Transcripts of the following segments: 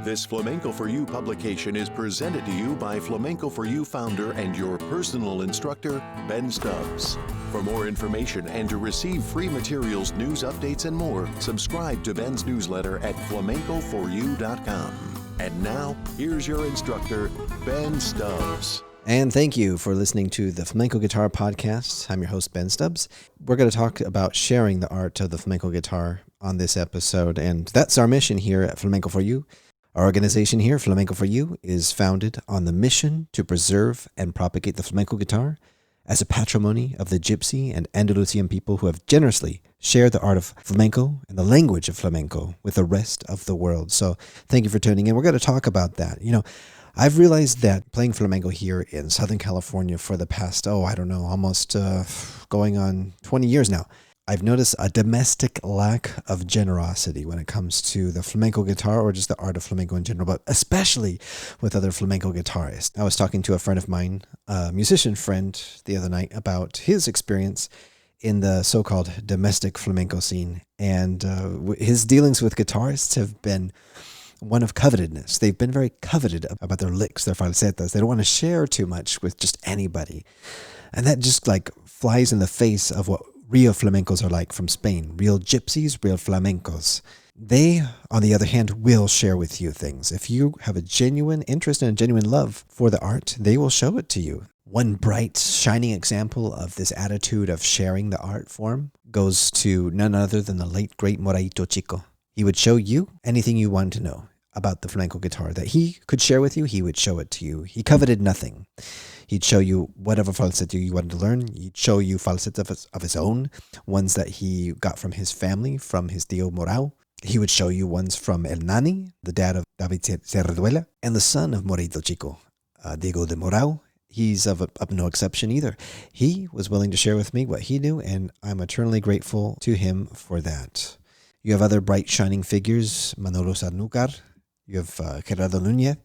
This Flamenco for You publication is presented to you by Flamenco for You founder and your personal instructor, Ben Stubbs. For more information and to receive free materials, news updates, and more, subscribe to Ben's newsletter at flamencoforyou.com. And now, here's your instructor, Ben Stubbs. And thank you for listening to the Flamenco Guitar Podcast. I'm your host, Ben Stubbs. We're going to talk about sharing the art of the flamenco guitar on this episode, and that's our mission here at Flamenco for You. Our organization here, Flamenco for You, is founded on the mission to preserve and propagate the flamenco guitar as a patrimony of the Gypsy and Andalucian people who have generously shared the art of flamenco and the language of flamenco with the rest of the world. So thank you for tuning in. We're going to talk about that. You know, I've realized that playing flamenco here in Southern California for the past, almost going on 20 years now, I've noticed a domestic lack of generosity when it comes to the flamenco guitar or just the art of flamenco in general, but especially with other flamenco guitarists. I was talking to a friend of mine, a musician friend, the other night about his experience in the so-called domestic flamenco scene, and his dealings with guitarists have been one of covetedness. They've been very coveted about their licks, their falsetas. They don't want to share too much with just anybody. And that just like flies in the face of what real flamencos are like from Spain. Real gypsies, real flamencos. They, on the other hand, will share with you things. If you have a genuine interest and a genuine love for the art, they will show it to you. One bright, shining example of this attitude of sharing the art form goes to none other than the late, great Moraito Chico. He would show you anything you wanted to know about the flamenco guitar that he could share with you. He would show it to you. He coveted nothing. He'd show you whatever falsetto you wanted to learn. He'd show you falsettos of his own, ones that he got from his family, from his tío Morao. He would show you ones from El Nani, the dad of David Serraduela, and the son of Moraito Chico, Diego de Morao. He's of no exception either. He was willing to share with me what he knew, and I'm eternally grateful to him for that. You have other bright, shining figures, Manolo Sanlúcar, you have Gerardo Núñez,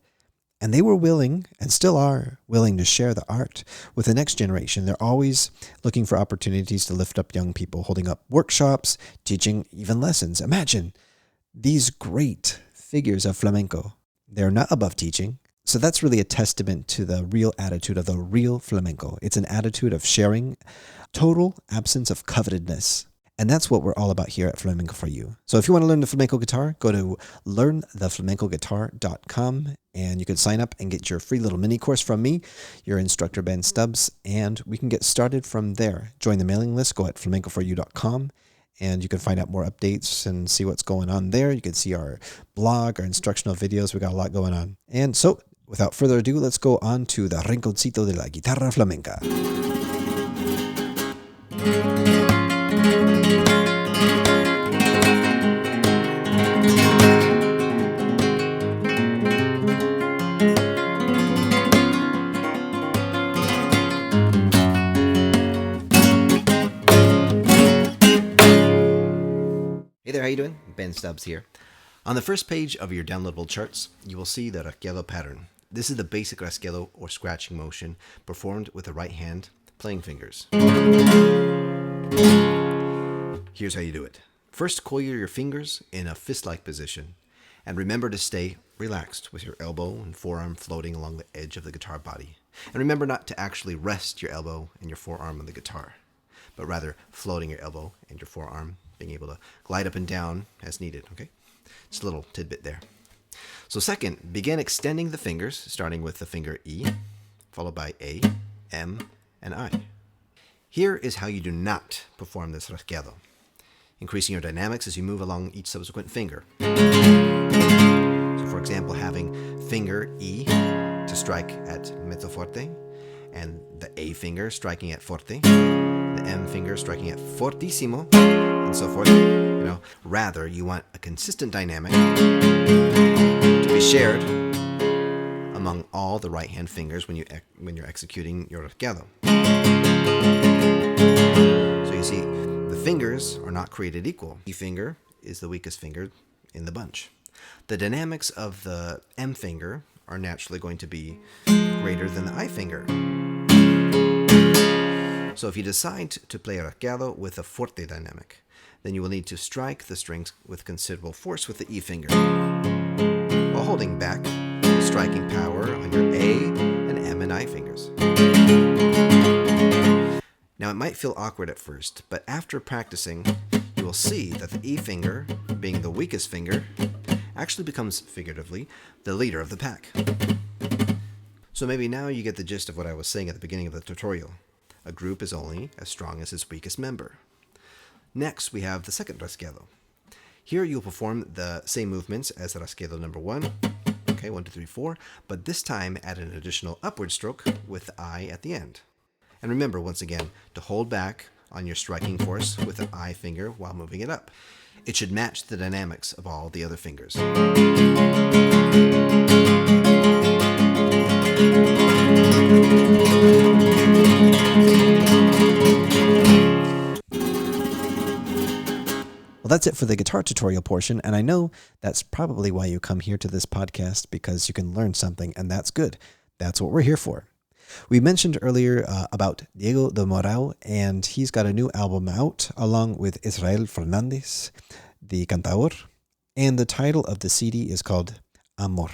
and they were willing, and still are willing, to share the art with the next generation. They're always looking for opportunities to lift up young people, holding up workshops, teaching even lessons. Imagine these great figures of flamenco. They're not above teaching. So that's really a testament to the real attitude of the real flamenco. It's an attitude of sharing, total absence of covetedness. And that's what we're all about here at Flamenco for You. So if you want to learn the flamenco guitar, go to learntheflamencoguitar.com and you can sign up and get your free little mini course from me, your instructor Ben Stubbs, and we can get started from there. Join the mailing list, go at flamencoforyou.com, and you can find out more updates and see what's going on there. You can see our blog, our instructional videos. We got a lot going on. And so, without further ado, let's go on to the rinconcito de la guitarra flamenca. Hey there, how you doing? Ben Stubbs here. On the first page of your downloadable charts, you will see the rasgueado pattern. This is the basic rasgueado or scratching motion performed with the right hand playing fingers. Here's how you do it. First, coil your fingers in a fist-like position, and remember to stay relaxed with your elbow and forearm floating along the edge of the guitar body. And remember not to actually rest your elbow and your forearm on the guitar, but rather floating your elbow and your forearm, being able to glide up and down as needed, okay? Just a little tidbit there. So second, begin extending the fingers, starting with the finger E, followed by A, M, and I. Here is how you do not perform this rasgueado, increasing your dynamics as you move along each subsequent finger. So for example, having finger E to strike at mezzo forte, and the A finger striking at forte, the M finger striking at fortissimo, and so forth. Rather, you want a consistent dynamic to be shared among all the right hand fingers when you're executing your rasgueado. So you see, the fingers are not created equal. E finger is the weakest finger in the bunch. The dynamics of the M finger are naturally going to be greater than the I finger. So if you decide to play a rasgueado with a forte dynamic, then you will need to strike the strings with considerable force with the E finger, while holding back striking power on your A and M and I fingers. Now it might feel awkward at first, but after practicing, you will see that the E finger, being the weakest finger, actually becomes, figuratively, the leader of the pack. So maybe now you get the gist of what I was saying at the beginning of the tutorial. A group is only as strong as its weakest member. Next, we have the second rasguedo. Here you'll perform the same movements as rasguedo number 1. Okay, 1, 2, 3, 4, but this time add an additional upward stroke with the I at the end. And remember, once again, to hold back on your striking force with the I finger while moving it up. It should match the dynamics of all the other fingers. Well, that's it for the guitar tutorial portion, and I know that's probably why you come here to this podcast, because you can learn something, and that's good. That's what we're here for. We mentioned earlier about Diego de Morao, and he's got a new album out, along with Israel Fernandez, the cantador, and the title of the CD is called Amor.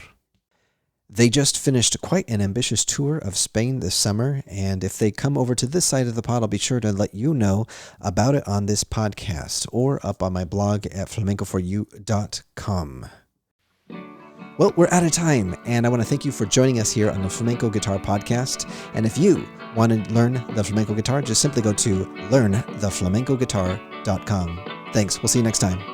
They just finished quite an ambitious tour of Spain this summer, and if they come over to this side of the pod, I'll be sure to let you know about it on this podcast or up on my blog at flamencoforyou.com. Well, we're out of time, and I want to thank you for joining us here on the Flamenco Guitar Podcast. And if you want to learn the flamenco guitar, just simply go to learntheflamencoguitar.com. Thanks. We'll see you next time.